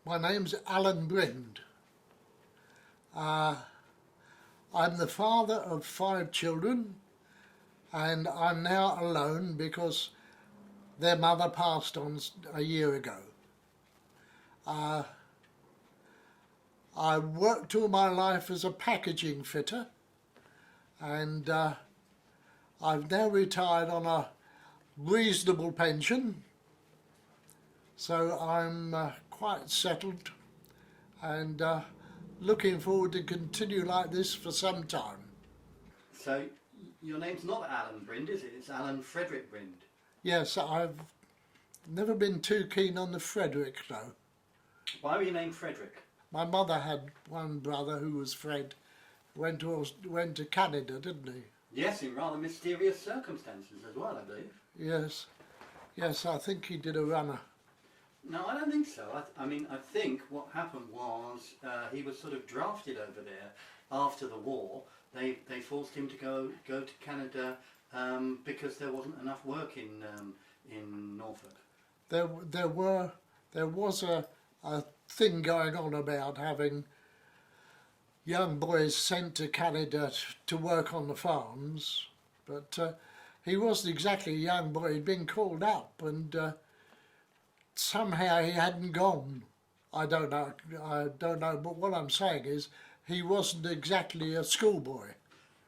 My name's Alan Brind. I'm the father of 5 children, and I'm now alone because their mother passed on a year ago. I worked all my life as a packaging fitter, and I've now retired on a reasonable pension, so I'm quite settled and looking forward to continue like this for some time. So your name's not Alan Brind, is it? It's Alan Frederick Brind. Yes, I've never been too keen on the Frederick though. Why were you named Frederick? My mother had one brother who was Fred, went to Canada, didn't he? Yes, in rather mysterious circumstances as well, I believe. Yes, I think he did a runner. No, I don't think so. I think what happened was he was sort of drafted over there after the war. They forced him to go to Canada because there wasn't enough work in Norfolk. There was a thing going on about having young boys sent to Canada to work on the farms, but he wasn't exactly a young boy. He'd been called up, and somehow he hadn't gone. I don't know, but what I'm saying is he wasn't exactly a schoolboy.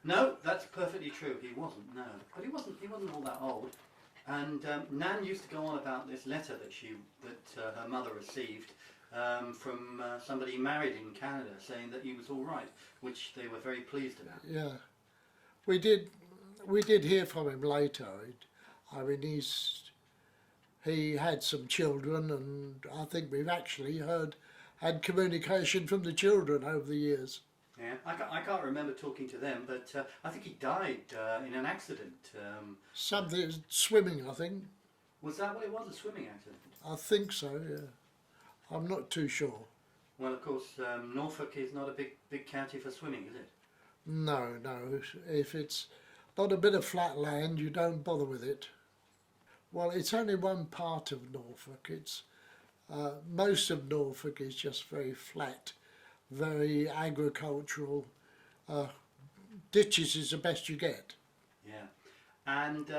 No, that's perfectly true. He wasn't. No, but he wasn't all that old. And Nan used to go on about this letter that her mother received from somebody married in Canada, saying that he was all right, which they were very pleased about. Yeah, we did hear from him later. I mean, he had some children, and I think we've actually had communication from the children over the years. Yeah, I can't remember talking to them, but I think he died in an accident. Something, swimming, I think. Was that what it was, a swimming accident? I think so, yeah. I'm not too sure. Well, of course, Norfolk is not a big county for swimming, is it? No. If it's not a bit of flat land, you don't bother with it. Well, it's only one part of Norfolk. It's most of Norfolk is just very flat, very agricultural. Ditches is the best you get. Yeah. And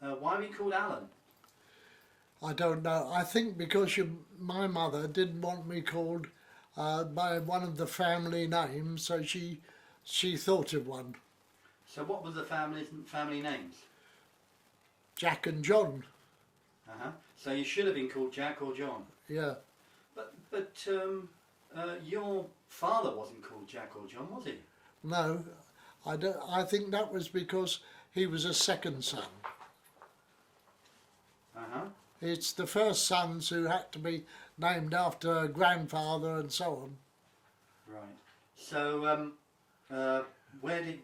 why were you called Alan? I don't know. I think because my mother didn't want me called by one of the family names, so she thought of one. So what were the family names? Jack and John. So you should have been called Jack or John. Yeah. But your father wasn't called Jack or John, was he? No, I don't. I think that was because he was a second son. It's the first sons who had to be named after a grandfather and so on. Right. So where did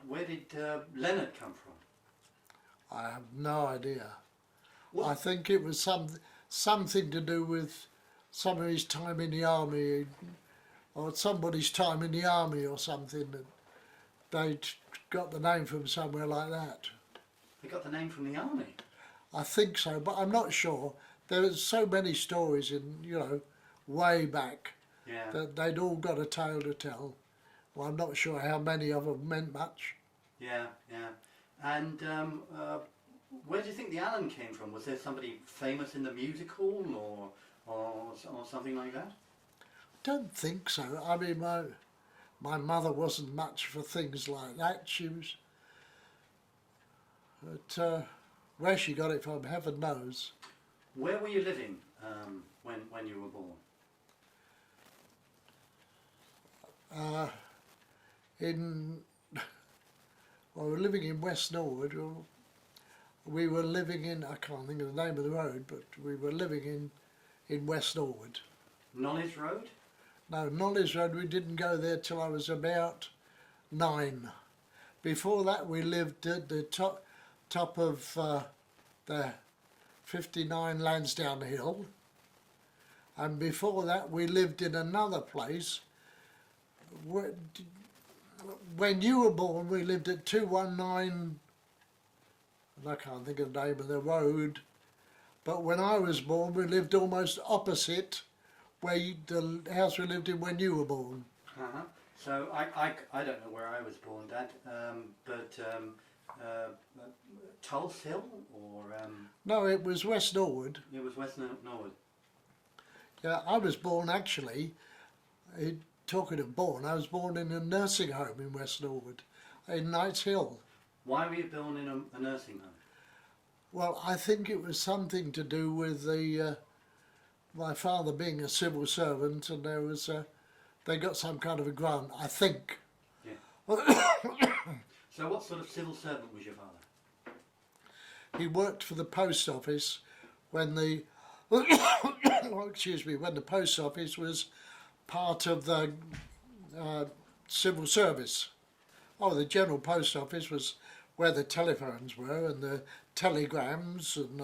Leonard come from? I have no idea. What? I think it was something to do with some of his time in the army, or somebody's time in the army or something. That they'd got the name from somewhere like that. They got the name from the army? I think so, but I'm not sure. There are so many stories way back, yeah, that they'd all got a tale to tell. Well, I'm not sure how many of them meant much. Yeah. And where do you think the Alan came from? Was there somebody famous in the music hall or something like that? I don't think so. I mean, my mother wasn't much for things like that. She was... But where she got it from, heaven knows. Where were you living when you were born? We were living in West Norwood. We were living in, I can't think of the name of the road, but we were living in West Norwood. Knowles Road? No, Knowles Road, we didn't go there till I was about 9. Before that we lived at the top of the 59 Lansdowne Hill, and before that we lived in another place. When you were born we lived at 219, and I can't think of the name of the road, but when I was born we lived almost opposite the house we lived in when you were born. Uh-huh. So I don't know where I was born, Dad, but Tulse Hill or No, it was West Norwood. it was West Norwood. Yeah, I was born actually, talking of born, I was born in a nursing home in West Norwood, in Knights Hill. Why were you born in a nursing home? Well, I think it was something to do with my father being a civil servant, and there was they got some kind of a grant, I think. Yeah. So what sort of civil servant was your father? He worked for the post office when the when the post office was part of the civil service. Oh, the general post office was where the telephones were and the telegrams and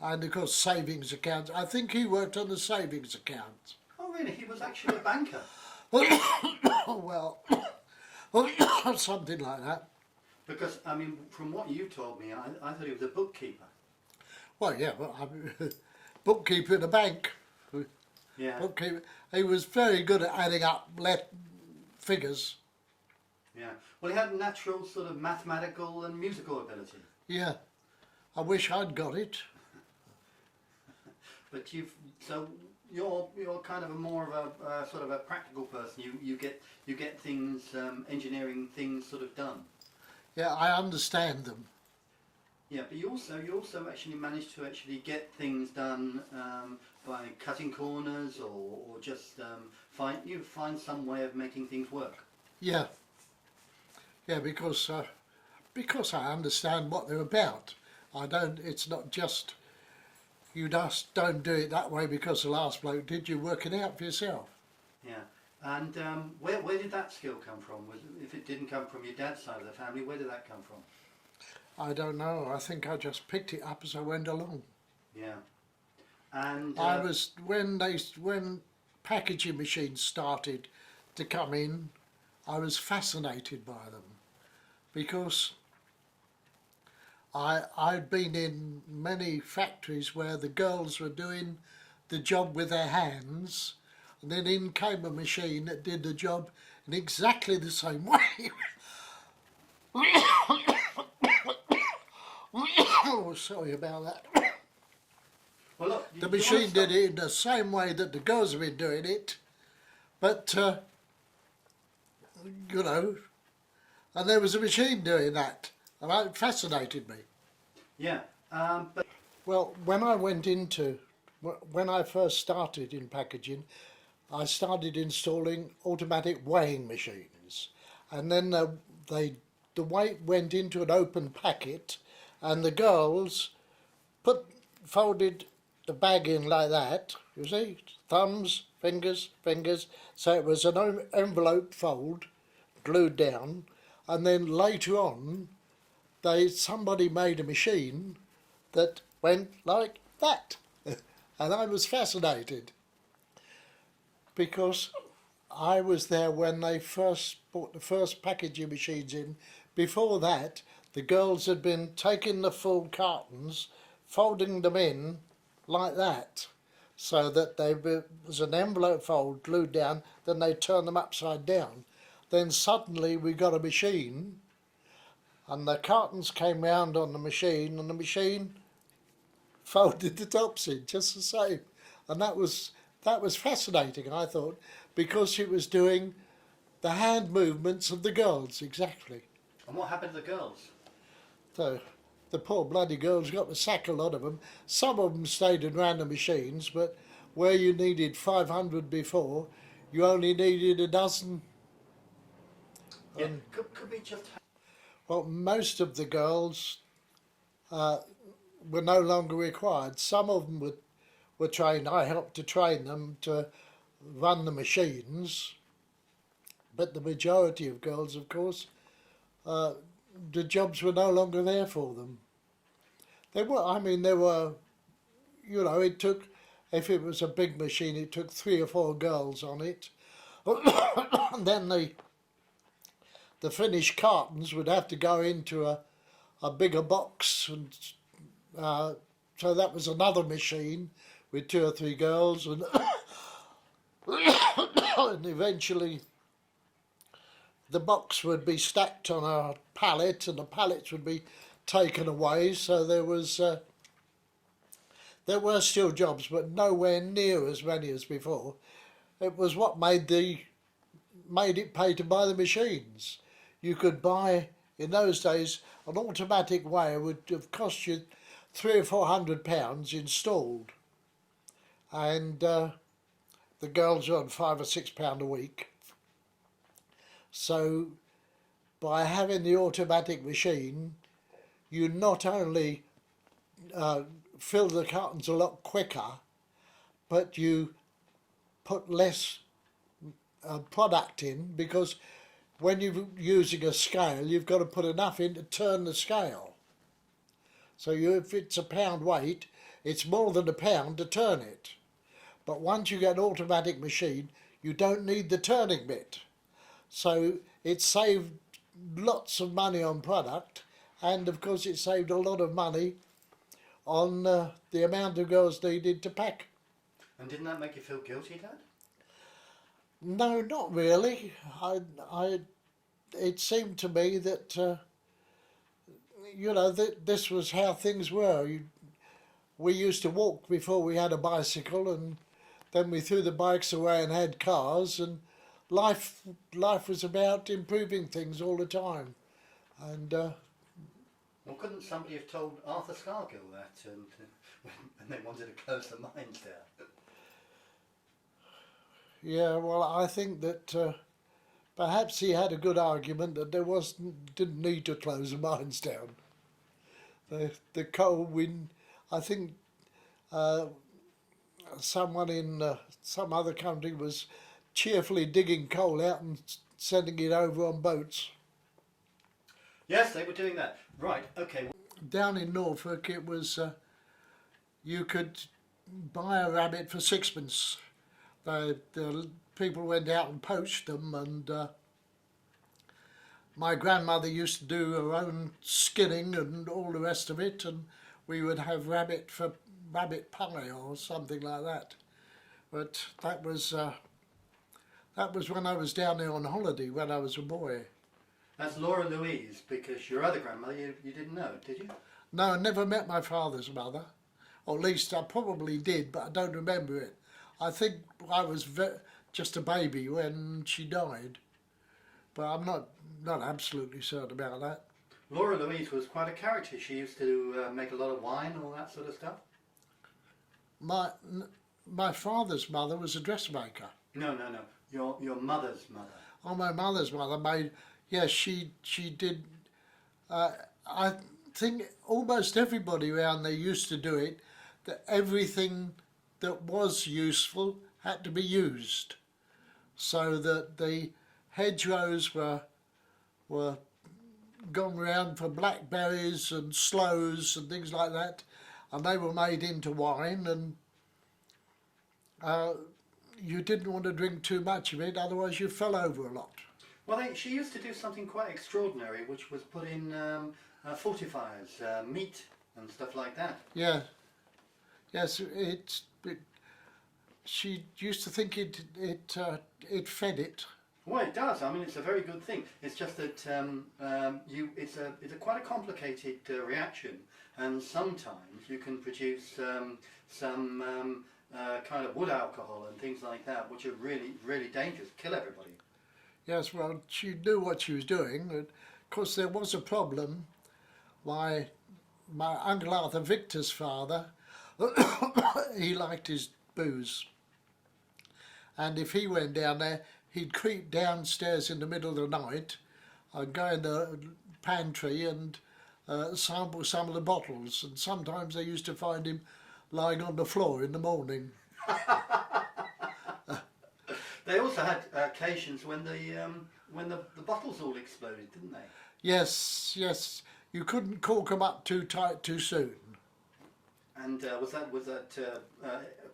of course savings accounts. I think he worked on the savings account. Oh really? He was actually a banker. Well, something like that. Because I mean, from what you told me, I thought he was a bookkeeper. Well, yeah, well, bookkeeper in a bank. Yeah. Bookkeeper. He was very good at adding up figures. Yeah. Well, he had natural sort of mathematical and musical ability. Yeah, I wish I'd got it. But you're kind of a more of a sort of a practical person. You get things, engineering things sort of done. Yeah, I understand them. Yeah, but you also actually manage to actually get things done by cutting corners or just find some way of making things work. Yeah, yeah, because I understand what they're about. I don't. It's not just you just don't do it that way because the last bloke did. You work it out for yourself. Yeah, and where did that skill come from? If it didn't come from your dad's side of the family, where did that come from? I don't know. I think I just picked it up as I went along. Yeah, and I was when packaging machines started to come in, I was fascinated by them because I'd been in many factories where the girls were doing the job with their hands, and then in came a machine that did the job in exactly the same way. Oh, sorry about that. well, look, The machine did it in the same way that the girls have been doing it, but you know, and there was a machine doing that, and it fascinated me. Yeah, but Well, when I first started in packaging, I started installing automatic weighing machines, and then the weight went into an open packet, and the girls folded the bag in like that. You see, thumbs, fingers, so it was an envelope fold, glued down, and then later on, somebody made a machine that went like that, and I was fascinated because I was there when they first bought the first packaging machines in. Before that, the girls had been taking the full cartons, folding them in like that, so that was an envelope fold glued down, then they turn them upside down. Then suddenly we got a machine, and the cartons came round on the machine, and the machine folded the tops in just the same. And that was fascinating, I thought, because it was doing the hand movements of the girls exactly. and what happened to the girls? So the poor bloody girls got the sack, a lot of them. Some of them stayed and ran the machines, but where you needed 500 before, you only needed a dozen. Yeah, could we just Well, most of the girls were no longer required. Some of them were trained. I helped to train them to run the machines, but the majority of girls, of course, the jobs were no longer there for them. They were, you know, it took, if it was a big machine, it took 3 or 4 girls on it. And then the finished cartons would have to go into a bigger box, and so that was another machine with 2 or 3 girls, and and eventually the box would be stacked on a pallet and the pallets would be taken away, so there were still jobs, but nowhere near as many as before. It was what made it pay to buy the machines. You could buy, in those days, an automatic weigher would have cost you £300 or £400 installed, and the girls earned £5 or £6 a week. So by having the automatic machine, you not only fill the cartons a lot quicker, but you put less product in, because when you're using a scale, you've got to put enough in to turn the scale. So if it's a pound weight, it's more than a pound to turn it. But once you get an automatic machine, you don't need the turning bit. So it saved lots of money on product, and of course it saved a lot of money on the amount of girls needed to pack. And didn't that make you feel guilty, Dad? No, not really. It seemed to me that this was how things were. We used to walk before we had a bicycle, and then we threw the bikes away and had cars, and life was about improving things all the time. And well, couldn't somebody have told Arthur Scargill that when they wanted to close the mines down? yeah, well, I think that perhaps he had a good argument that didn't need to close the mines down. The coal wind, I think someone in some other country was cheerfully digging coal out and sending it over on boats. Yes, they were doing that. Right, okay. Down in Norfolk, it was you could buy a rabbit for sixpence. The people went out and poached them, and my grandmother used to do her own skinning and all the rest of it, and we would have rabbit pie or something like that. But that was when I was down there on holiday when I was a boy. That's Laura Louise, because your other grandmother you didn't know, did you? No, I never met my father's mother. Or at least I probably did, but I don't remember it. I think I was just a baby when she died, but I'm not absolutely certain about that. Laura Louise was quite a character. She used to make a lot of wine and all that sort of stuff. My father's mother was a dressmaker. No. Your mother's mother. Oh, my mother's mother made. Yes, she did. I think almost everybody around there used to do it. That everything that was useful had to be used, so that the hedgerows were gone round for blackberries and sloes and things like that, and they were made into wine, and you didn't want to drink too much of it, otherwise you fell over a lot. Well, she used to do something quite extraordinary, which was put in fortifiers, meat and stuff like that. Yeah. Yes, she used to think it fed it. Well, it does. I mean, it's a very good thing. It's just that it's a quite a complicated reaction, and sometimes you can produce some kind of wood alcohol and things like that, which are really, really dangerous, kill everybody. Yes, well, she knew what she was doing. Of course, there was a problem. My Uncle Arthur Victor's father, he liked his booze. And if he went down there, he'd creep downstairs in the middle of the night and go in the pantry and sample some of the bottles. And sometimes they used to find him lying on the floor in the morning. They also had occasions when the bottles all exploded, didn't they? Yes. You couldn't cork them up too tight too soon. And was that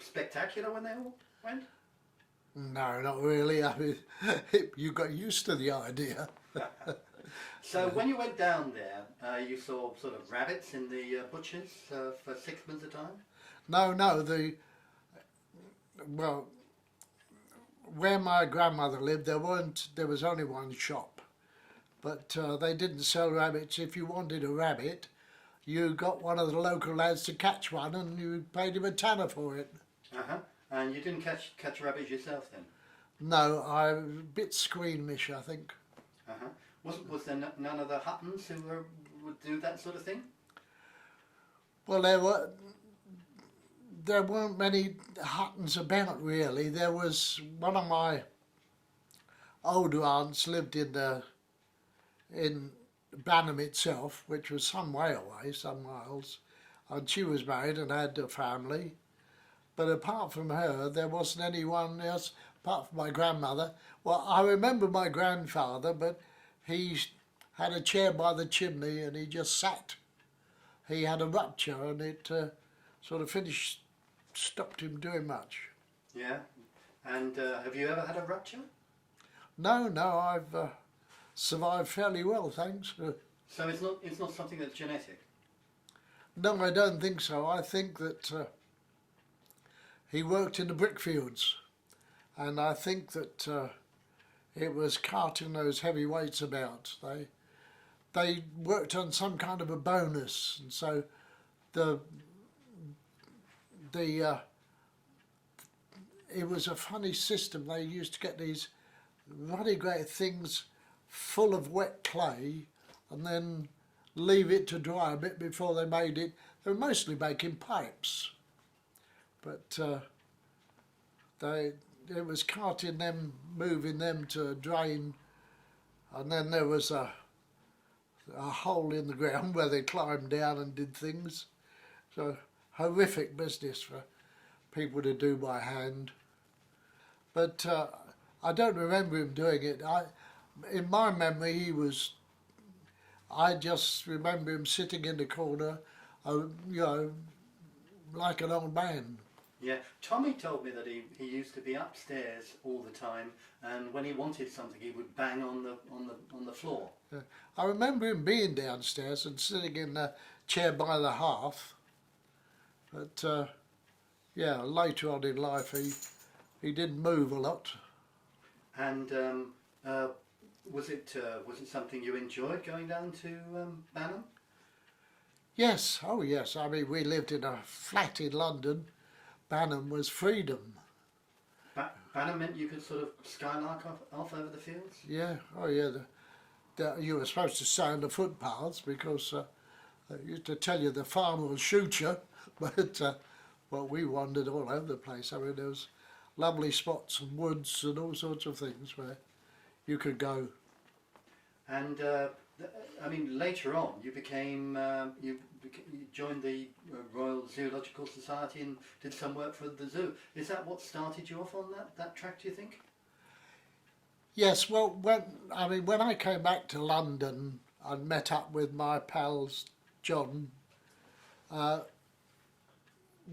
spectacular when they all went? No, not really. I mean, you got used to the idea. So when you went down there, you saw sort of rabbits in the butchers for sixpence a time? No. where my grandmother lived, there was only one shop, but they didn't sell rabbits. If you wanted a rabbit, you got one of the local lads to catch one, and you paid him a tanner for it. Uh-huh. And you didn't catch rabbits yourself then? No, I'm a bit squeamish, I think. Uh-huh. Was there none of the Huttons who would do that sort of thing? Well, there weren't many Huttons about really. There was one of my older aunts lived in Banham itself, which was some way away, some miles, and she was married and had a family. But apart from her, there wasn't anyone else apart from my grandmother. Well, I remember my grandfather, but he had a chair by the chimney and he just sat. He had a rupture and it sort of stopped him doing much. Yeah. And have you ever had a rupture? No, I've survived fairly well, thanks. So it's not something that's genetic? No, I don't think so. I think that he worked in the brickfields, and I think that it was carting those heavy weights about. They worked on some kind of a bonus, and so it was a funny system. They used to get these really great things full of wet clay and then leave it to dry a bit before they made it. They were mostly making pipes, but it was carting them, moving them to drain, and then there was a hole in the ground where they climbed down and did things. So horrific business for people to do by hand. But I don't remember him doing it. In my memory, I just remember him sitting in the corner, like an old man. Yeah, Tommy told me that he used to be upstairs all the time, and when he wanted something, he would bang on the floor. Yeah. I remember him being downstairs and sitting in the chair by the hearth. But yeah, later on in life, he didn't move a lot. And was it something you enjoyed going down to Banham? Yes, oh yes. I mean, we lived in a flat in London. Banham was freedom. Banham meant you could sort of skylark off over the fields? Yeah, oh yeah. You were supposed to stay on the footpaths because I used to tell you the farmer will shoot you, but well, we wandered all over the place. I mean, there was lovely spots and woods and all sorts of things where you could go. And I mean, later on, you joined the Royal Zoological Society and did some work for the zoo. Is that what started you off on that track, do you think? Yes, well, when I came back to London and met up with my pals, John,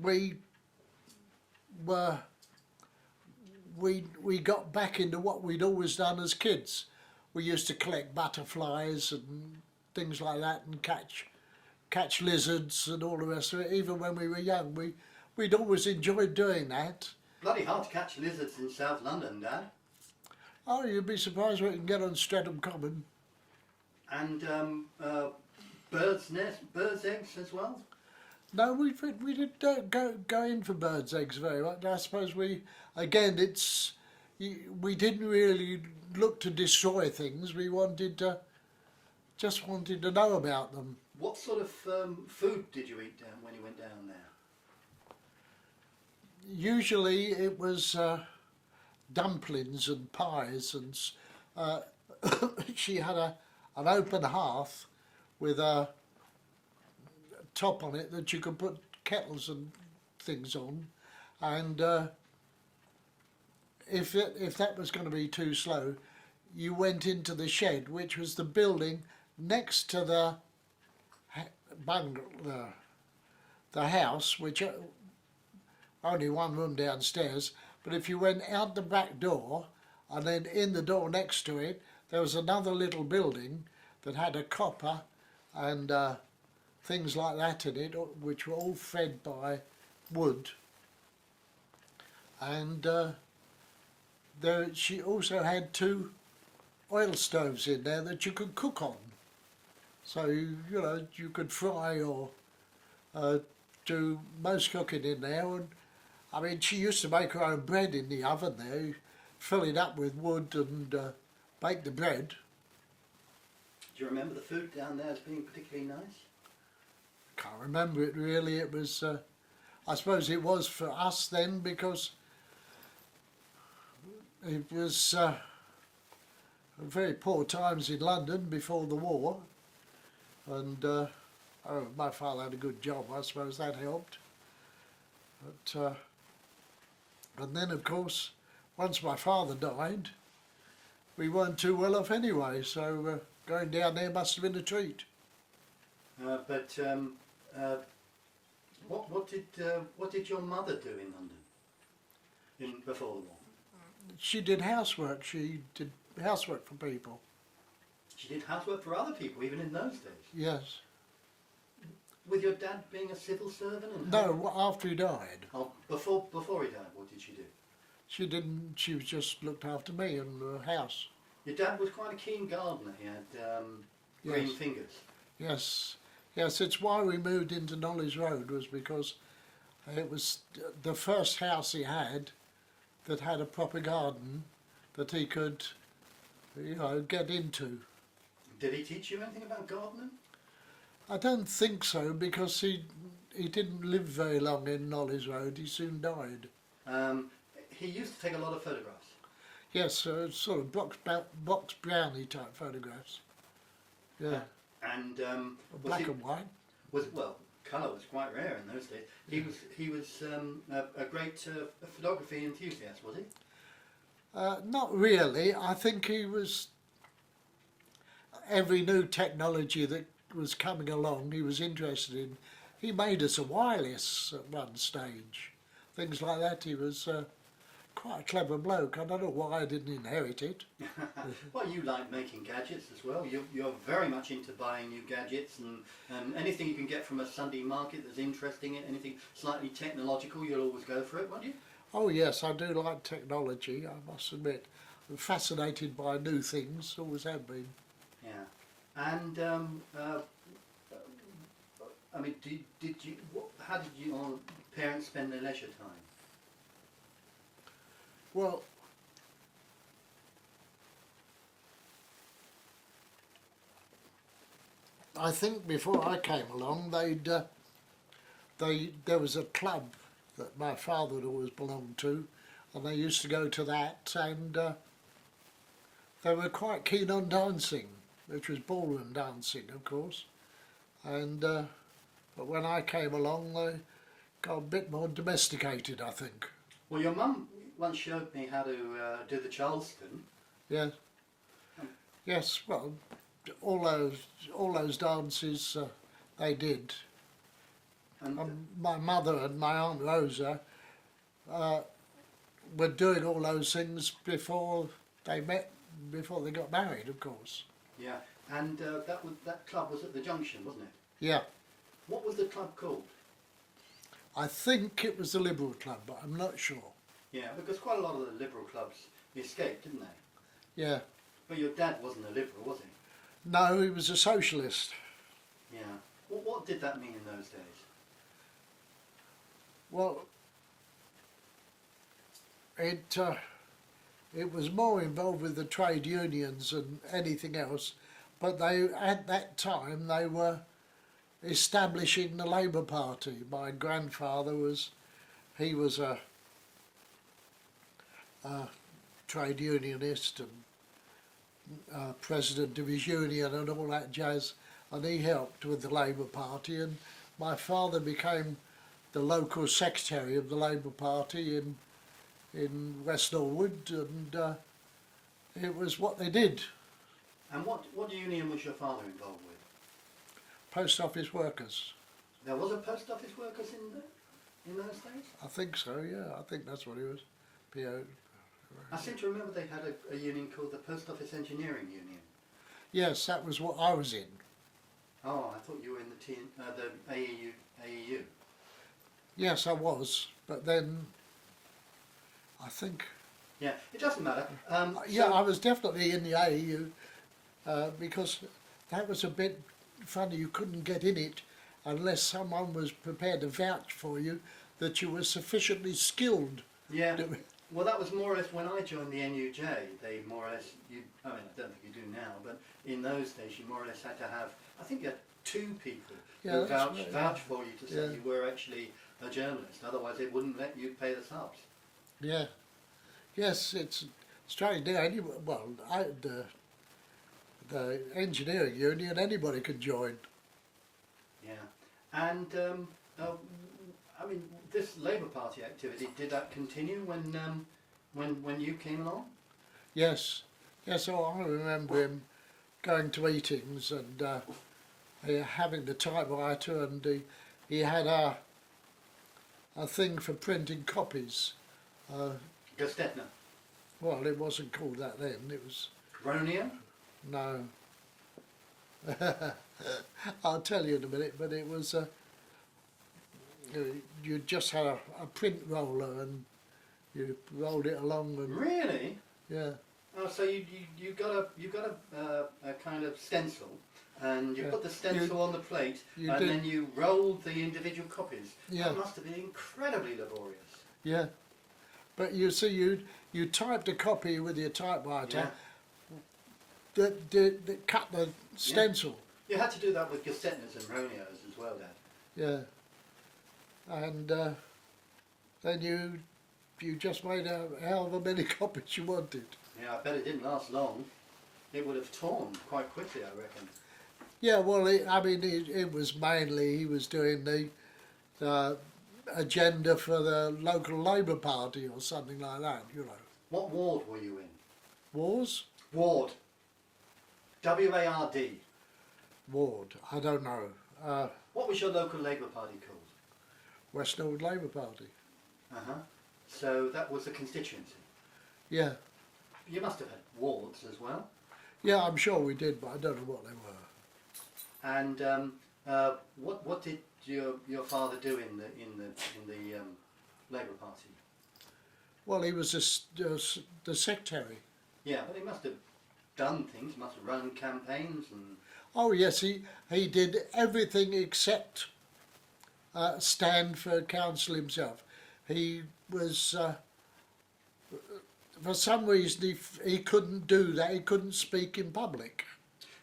we got back into what we'd always done as kids. We used to collect butterflies and things like that and catch lizards and all the rest of it. Even when we were young, we'd always enjoyed doing that. Bloody hard to catch lizards in South London, Dad. Oh, you'd be surprised what you can get on Streatham Common. And birds' eggs as well? No, we didn't go in for birds' eggs very much. I suppose we didn't really look to destroy things. We just wanted to know about them. What sort of food did you eat when you went down there? Usually it was dumplings and pies, and she had an open hearth with a top on it that you could put kettles and things on, and if that was going to be too slow, you went into the shed, which was the building next to the bungalow, the house, which only one room downstairs. But if you went out the back door and then in the door next to it, there was another little building that had a copper and things like that in it, which were all fed by wood. And she also had 2 oil stoves in there that you could cook on. So you could fry or do most cooking in there. And I mean, she used to make her own bread in the oven there, fill it up with wood and bake the bread. Do you remember the food down there as being particularly nice? Can't remember it really. It was, I suppose it was for us then, because it was very poor times in London before the war, and my father had a good job. I suppose that helped. But and then, of course, once my father died, we weren't too well off anyway. So going down there must have been a treat. What did your mother do in London before the war? She did housework. She did housework for people. She did housework for other people, even in those days. Yes. With your dad being a civil servant? And No, after he died. Oh, before he died, what did she do? She didn't. She was just looked after me and the house. Your dad was quite a keen gardener. He had green Yes. fingers. Yes, yes. It's why we moved into Knowles Road, was because it was the first house he had that had a proper garden that he could, get into. Did he teach you anything about gardening? I don't think so, because he didn't live very long in Knowles Road. He soon died. He used to take a lot of photographs. Yes, sort of box brownie type photographs. Yeah, And black and white. Colour was quite rare in those days. He was a great photography enthusiast, was he? Not really. I think he was. Every new technology that was coming along, he was interested in. He made us a wireless at one stage. Things like that. He was quite a clever bloke. I don't know why I didn't inherit it. Well, you like making gadgets as well. You're very much into buying new gadgets and anything you can get from a Sunday market that's interesting, anything slightly technological, you'll always go for it, won't you? Oh yes, I do like technology, I must admit. I'm fascinated by new things, always have been. Yeah. And I mean, how did your parents spend their leisure time? Well, I think before I came along, there was a club that my father had always belonged to, and they used to go to that, and they were quite keen on dancing, which was ballroom dancing, of course. And but when I came along, they got a bit more domesticated, I think. Well, your mum once showed me how to do the Charleston. Yes. Yes. Well, all those dances they did. And My mother and my Aunt Rosa were doing all those things before they got married, of course. yeah, and that club was at the Junction, wasn't it? Yeah. What was the club called? I think it was the Liberal Club, but I'm not sure. Yeah, because quite a lot of the Liberal clubs escaped, didn't they? Yeah. But your dad wasn't a Liberal, was he? No, he was a socialist. Yeah. What did that mean in those days? Well, it was more involved with the trade unions than anything else, but at that time they were establishing the Labour Party. My grandfather was a trade unionist and president of his union and all that jazz, and he helped with the Labour Party, and my father became the local secretary of the Labour Party in West Norwood, and it was what they did. And what union was your father involved with? Post office workers. There was a post office workers in those days? I think so, yeah. I think that's what he was. PO. I seem to remember they had a union called the Post Office Engineering Union. Yes, that was what I was in. Oh, I thought you were in the AEU. Yes, I was, but then I think Yeah, it doesn't matter. Yeah, so- I was definitely in the AEU because that was a bit funny. You couldn't get in it unless someone was prepared to vouch for you that you were sufficiently skilled. yeah. to- Well, that was more or less when I joined the NUJ. They more or less, I mean, I don't think you do now, but in those days you more or less had to have, I think you had 2 people Yeah, who that's right, vouch for you to say yeah. you were actually a journalist. Otherwise, they wouldn't let you pay the subs. Yeah, yes, it's strange. Now, the engineering union, anybody can join. Yeah, and I mean, this Labour Party activity, did that continue when you came along? Yes, yes. So I remember him going to meetings and having the typewriter, and he had a thing for printing copies. Gestetner, Well, it wasn't called that then. It was Ronio? no. I'll tell you in a minute. But it was you just had a print roller and you rolled it along and Really? yeah. Oh, so you got a kind of stencil, and you Yeah. put the stencil on the plate, You and did. then you rolled the individual copies. Yeah. That must have been incredibly laborious. Yeah, but you see, you typed a copy with your typewriter that cut the stencil. You had to do that with Gestetners and Ronios as well, Dad. Yeah, and then you just made however many copies you wanted. Yeah, I bet it didn't last long. It would have torn quite quickly, I reckon. Yeah, well, it was mainly he was doing the agenda for the local Labour Party or something like that. You know, What ward were you in? wars, Ward. W-A-R-D. ward. I don't know. What was your local Labour Party called? West Norwood Labour Party. Uh-huh. So that was a constituency. Yeah, You must have had wards as well. yeah, I'm sure we did, but I don't know what they were. And what did your father do in the Labour Party? Well, he was the secretary. Yeah, but he must have done things. Must have run campaigns and. Oh yes, he did everything except stand for council himself. He was for some reason he couldn't do that. He couldn't speak in public.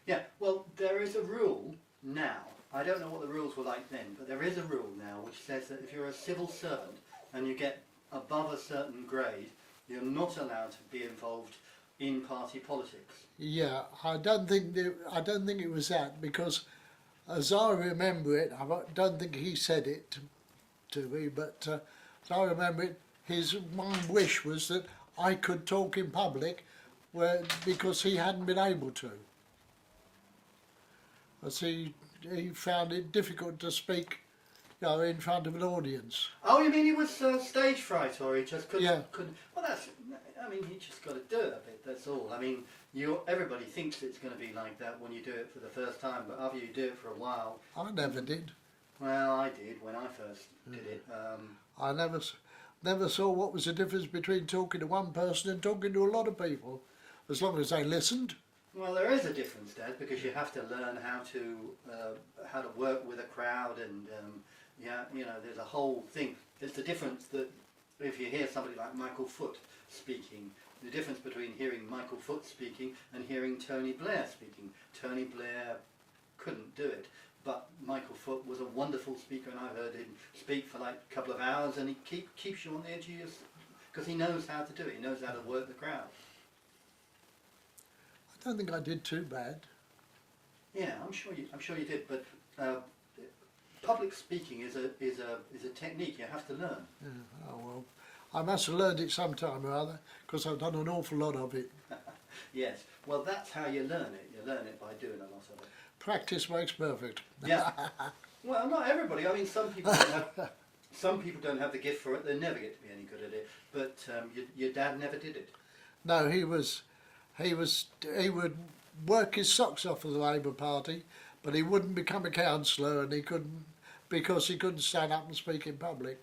Yeah, well, there is a rule now. I don't know what the rules were like then, but there is a rule now which says that if you're a civil servant and you get above a certain grade, you're not allowed to be involved in party politics. Yeah, I don't think it was that, because as I remember it, I don't think he said it to me, but as I remember it, his one wish was that I could talk in public, because he hadn't been able to. As he found it difficult to speak, in front of an audience. Oh, you mean he was stage fright, or he just couldn't? Yeah. Couldn't. Well, he just got to do it a bit. That's all. I mean, everybody thinks it's going to be like that when you do it for the first time, but after you do it for a while. I never did. Well, I did when I first did it. I never saw what was the difference between talking to one person and talking to a lot of people, as long as they listened. Well, there is a difference, Dad, because you have to learn how to work with a crowd, and there's a whole thing. There's the difference that if you hear somebody like Michael Foot speaking, the difference between hearing Michael Foot speaking and hearing Tony Blair speaking. Tony Blair couldn't do it, but Michael Foot was a wonderful speaker, and I heard him speak for like a couple of hours, and he keeps you on the edge of your, because he knows how to do it. He knows how to work the crowd. I don't think I did too bad. Yeah, I'm sure you did, but public speaking is a technique you have to learn. Yeah, oh well, I must have learned it sometime or other, because I've done an awful lot of it. Yes, well, that's how you learn it. You learn it by doing a lot of it. Practice makes perfect. Yeah. Well, not everybody. I mean, some people don't have the gift for it. They never get to be any good at it. But your dad never did it. No, he would work his socks off for the Labour Party, but he wouldn't become a councillor, and he couldn't, because he couldn't stand up and speak in public.